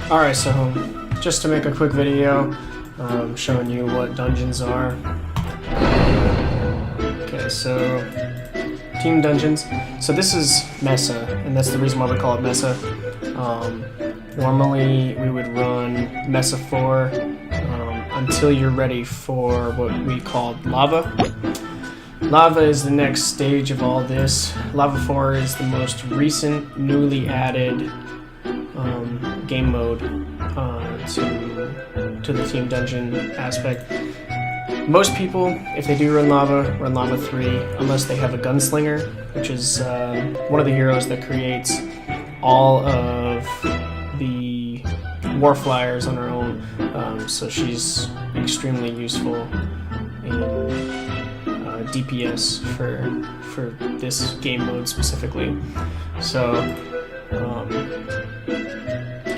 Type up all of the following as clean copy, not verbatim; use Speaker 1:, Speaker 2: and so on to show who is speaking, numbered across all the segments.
Speaker 1: Alright, so just to make a quick video showing you what dungeons are. Okay, so team dungeons. So this is Mesa, and that's the reason why we call it Mesa. Normally we would run Mesa 4 until you're ready for what we called Lava. Lava is the next stage of all this. Lava 4 is the most recent, newly added game mode to the team dungeon aspect. Most people, if they do run Lava 3, unless they have a gunslinger, which is one of the heroes that creates all of the war flyers on her own. So she's extremely useful in DPS for this game mode specifically. So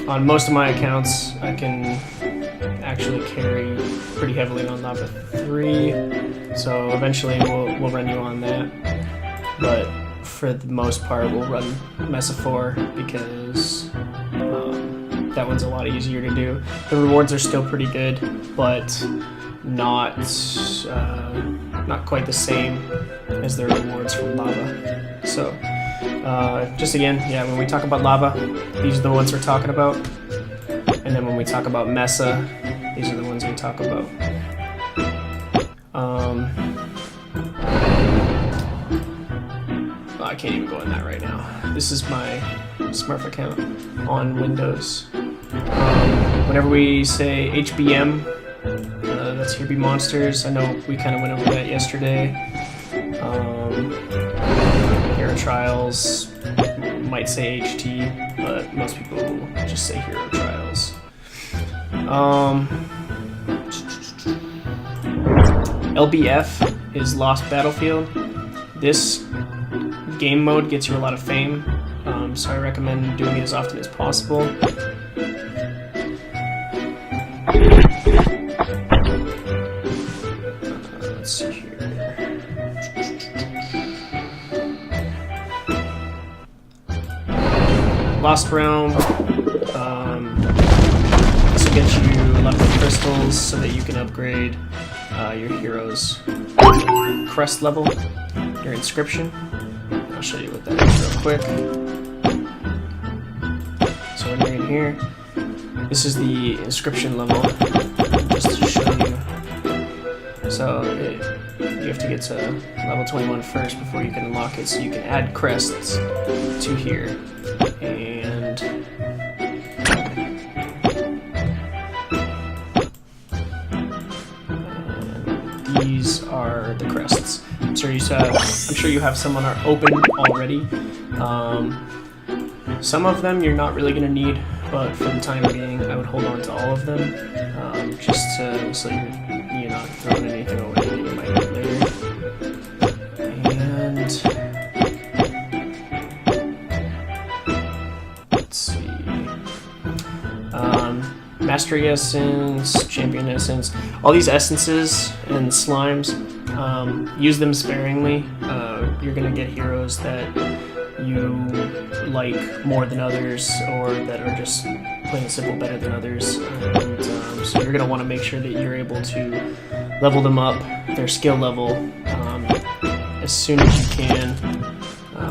Speaker 1: on most of my accounts, I can actually carry pretty heavily on Lava 3, so eventually we'll run you on that. But for the most part, we'll run Mesa 4 because that one's a lot easier to do. The rewards are still pretty good, but not quite the same as the rewards from Lava. So just again, yeah, when we talk about Lava, these are the ones we're talking about. And then when we talk about Mesa, these are the ones we talk about. I can't even go in that right now. This is my Smurf account on Windows. Whenever we say HBM, that's Here Be Monsters. I know we kind of went over that yesterday. Hero Trials might say HT, but most people just say Hero Trials. LBF is Lost Battlefield. This game mode gets you a lot of fame, so I recommend doing it as often as possible. Let's see here. Lost Realm. This will get you a lot of crystals so that you can upgrade your hero's crest level, your inscription. I'll show you what that is real quick. So when you're in here, this is the inscription level, just to show you. So you have to get to level 21 first before you can unlock it, so you can add crests to here. And these are the crests. I'm sure you have some on our open already. Some of them you're not really going to need, but for the time being, I would hold on to all of them, just so you're not throwing anything away that you might need later. And let's see. Mastery Essence, Champion Essence, all these essences and slimes, use them sparingly. You're going to get heroes that you like more than others, or that are just plain and simple better than others. And so you're going to want to make sure that you're able to level them up, their skill level, as soon as you can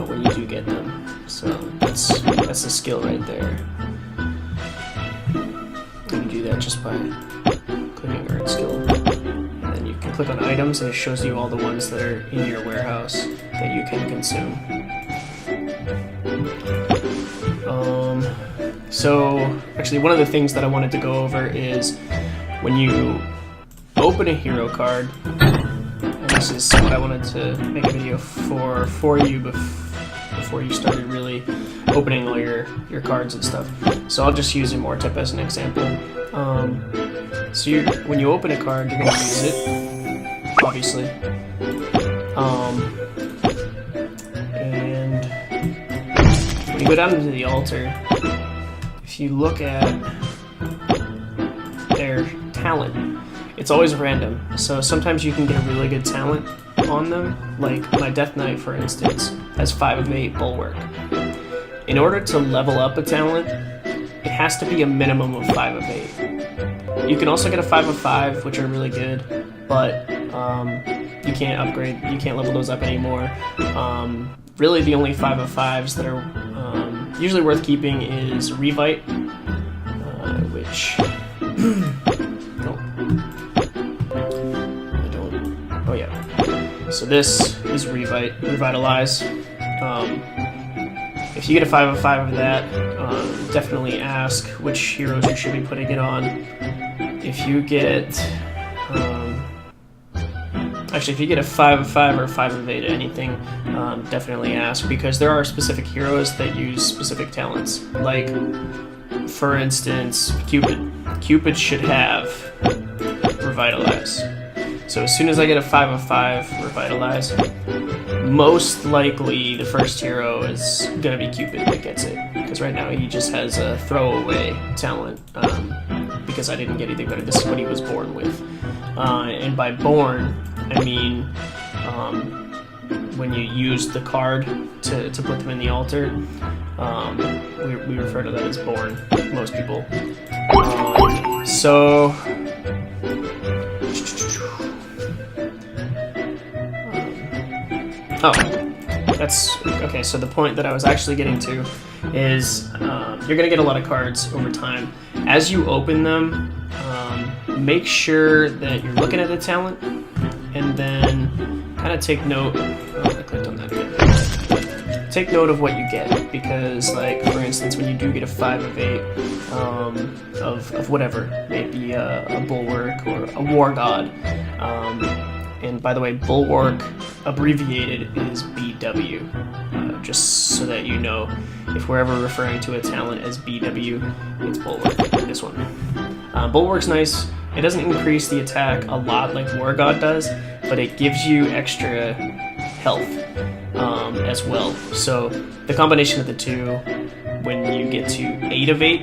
Speaker 1: when you do get them. So that's a skill right there. You can do that just by clicking Earn Skill. And then you can click on items and it shows you all the ones that are in your warehouse that you can consume. So actually one of the things that I wanted to go over is when you open a hero card, and this is what I wanted to make a video for you before you started really opening all your cards and stuff. So I'll just use Immortep as an example. So when you open a card, you're going to use it, obviously. And when you go down into the altar, if you look at their talent, it's always random. So sometimes you can get a really good talent on them, like my Death Knight, for instance, has 5 of 8 Bulwark. In order to level up a talent, it has to be a minimum of 5 of 8. You can also get a 5 of 5, which are really good, but you can't upgrade, you can't level those up anymore. Really the only 5 of 5s that are usually worth keeping is Revite, which oh yeah. So this is Revitalize. If you get a 5 of 5 of that, definitely ask which heroes you should be putting it on. If you get actually, if you get a 5 of 5 or a 5 of 8 at anything, definitely ask, because there are specific heroes that use specific talents. Like, for instance, Cupid. Cupid should have Revitalize. So as soon as I get a 5 of 5 Revitalize, most likely the first hero is going to be Cupid that gets it. Because right now he just has a throwaway talent, because I didn't get anything better. This is what he was born with. And by born, I mean when you use the card to put them in the altar, we refer to that as born, most people. So that's okay. So the point that I was actually getting to is you're gonna get a lot of cards over time. As you open them, make sure that you're looking at the talent, and then kind of take note. Oh, I clicked on that again. Take note of what you get, because, like, for instance, when you do get a 5 of 8 of whatever, maybe a Bulwark or a War God. And by the way, Bulwark abbreviated is BW, just so that you know, if we're ever referring to a talent as BW, it's Bulwark, this one. Bulwark's nice. It doesn't increase the attack a lot like War God does, but it gives you extra health as well. So the combination of the two, when you get to 8 of 8,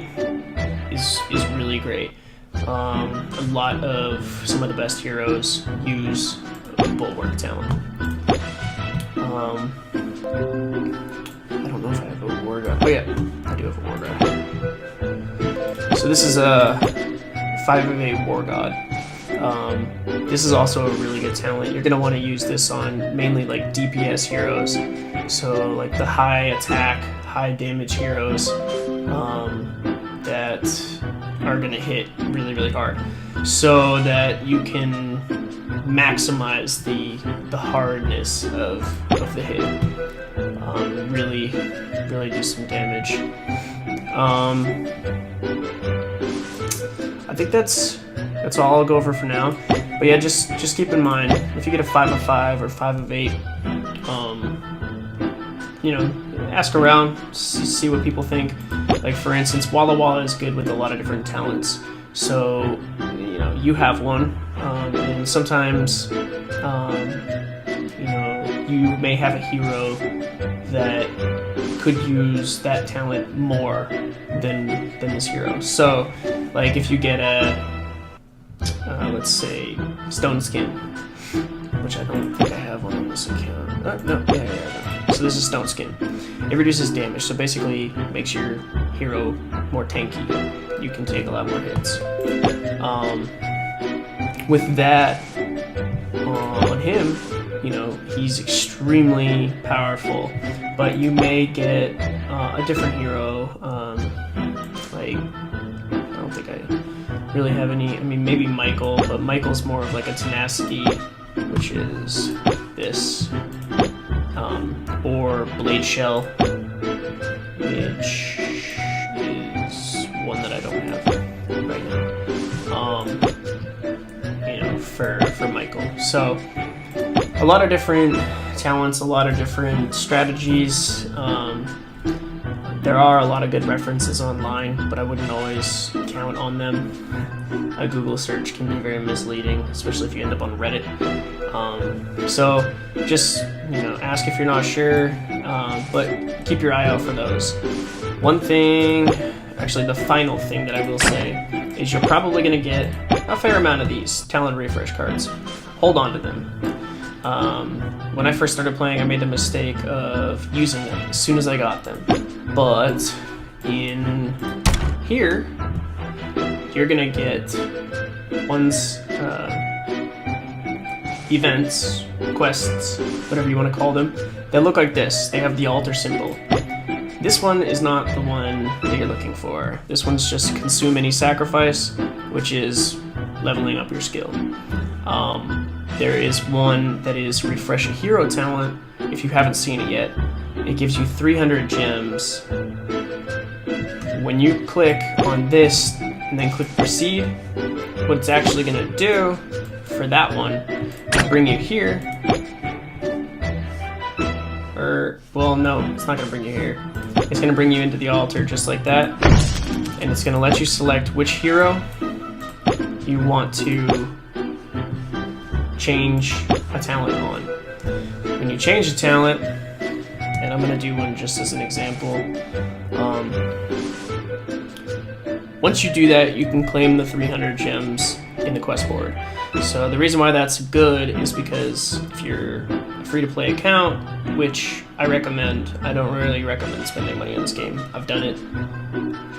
Speaker 1: is really great. A lot of some of the best heroes use Bulwark talent. I don't know if I have a War God. Oh yeah, I do have a War God. So this is a 5 of 8 War God. This is also a really good talent. You're going to want to use this on mainly like DPS heroes. So like the high attack, high damage heroes that are going to hit really, really hard, so that you can maximize the hardness of the hit. Really do some damage. I think that's all I'll go over for now. But yeah, just keep in mind, if you get a 5 of 5 or 5 of 8, you know, ask around, see what people think. Like, for instance, Walla Walla is good with a lot of different talents. So, you know, you have one, and sometimes, you know, you may have a hero that could use that talent more than this hero. So, like, if you get a, let's say, Stone Skin, which I don't think I have one on this account. No, yeah. So this is Stone Skin. It reduces damage, so basically makes your hero more tanky. You can take a lot more hits. With that, on him, you know, he's extremely powerful, but you may get a different hero, like, I don't think I really have any, I mean, maybe Michael, but Michael's more of like a tenacity, which is this, or Blade Shell, which is one that I don't have right now, you know, for Michael. So a lot of different talents, a lot of different strategies. There are a lot of good references online, but I wouldn't always count on them. A Google search can be very misleading, especially if you end up on Reddit. So just, you know, ask if you're not sure, but keep your eye out for those. One thing, actually the final thing that I will say, is you're probably going to get a fair amount of these talent refresh cards. Hold on to them. When I first started playing, I made the mistake of using them as soon as I got them. But in here, you're gonna get one's events, quests, whatever you want to call them, that look like this. They have the altar symbol. This one is not the one that you're looking for. This one's just consume any sacrifice, which is leveling up your skill. There is one that is refresh a hero talent. If you haven't seen it yet, it gives you 300 gems. When you click on this and then click proceed, what it's actually going to do for that one is bring you here. Well, no, it's not going to bring you here. It's going to bring you into the altar just like that, and it's going to let you select which hero you want to change a talent on. When you change a talent, and I'm going to do one just as an example, once you do that, you can claim the 300 gems in the quest board. So the reason why that's good is because if you're a free-to-play account, which I recommend, I don't really recommend spending money on this game. I've done it.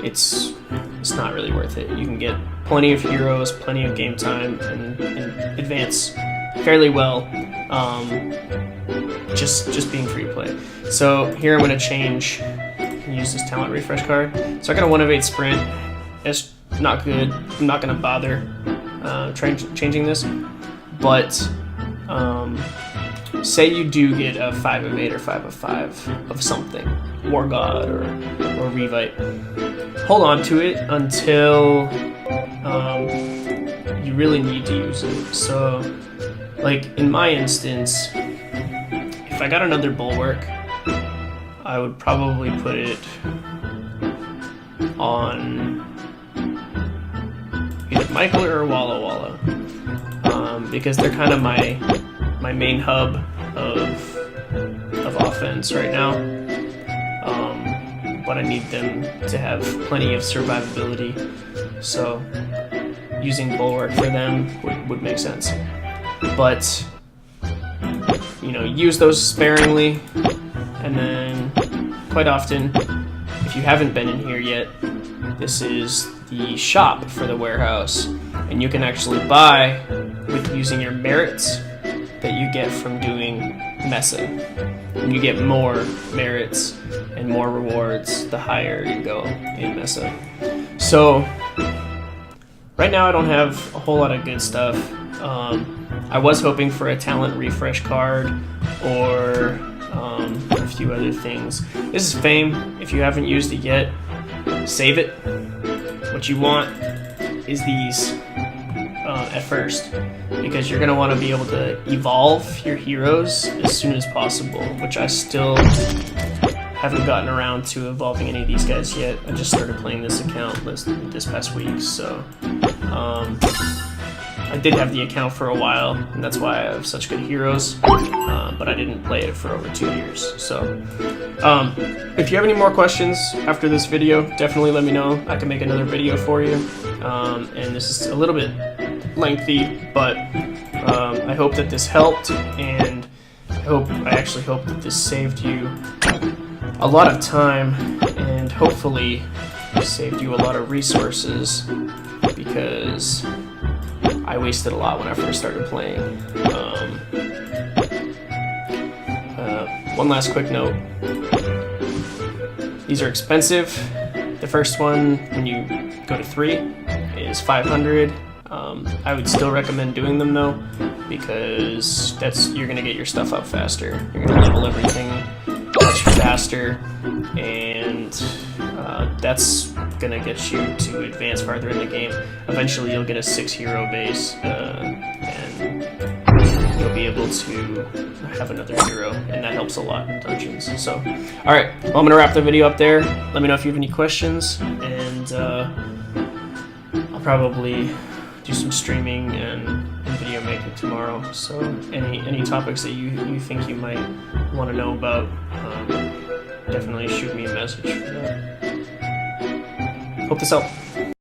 Speaker 1: It's not really worth it. You can get plenty of heroes, plenty of game time, and advance fairly well, just being free to play. So here I'm going to change and use this talent refresh card. So I got a 1 of 8 sprint. It's not good. I'm not going to bother changing this, but say you do get a 5 of 8 or 5 of 5 of something, War God or Revite. Hold on to it until you really need to use it. So, like in my instance, if I got another Bulwark, I would probably put it on either Michael or Walla Walla, because they're kind of my main hub of offense right now. But I need them to have plenty of survivability, so using Bulwark for them would make sense. But you know, use those sparingly, and then quite often, if you haven't been in here yet, this is the shop for the warehouse, and you can actually buy with using your merits that you get from doing Mesa. And you get more merits and more rewards the higher you go in Mesa. So right now I don't have a whole lot of good stuff. I was hoping for a talent refresh card or a few other things. This is Fame. If you haven't used it yet, save it. What you want is these at first, because you're going to want to be able to evolve your heroes as soon as possible, which I still haven't gotten around to evolving any of these guys yet. I just started playing this account this past week, so I did have the account for a while, and that's why I have such good heroes, but I didn't play it for over 2 years. So if you have any more questions after this video, definitely let me know. I can make another video for you, and this is a little bit lengthy, but I hope that this helped, and I actually hope that this saved you a lot of time, and hopefully saved you a lot of resources, because I wasted a lot when I first started playing. One last quick note. These are expensive. The first one, when you go to 3, is 500. I would still recommend doing them though, because you're gonna get your stuff up faster. You're gonna level everything much faster, and that's gonna get you to advance farther in the game. Eventually you'll get a 6 hero base, and you'll be able to have another hero, and that helps a lot in dungeons. So, alright, well, I'm gonna wrap the video up there. Let me know if you have any questions, and I'll probably do some streaming and video making tomorrow. So any topics that you think you might want to know about, definitely shoot me a message for that. Hope this helped.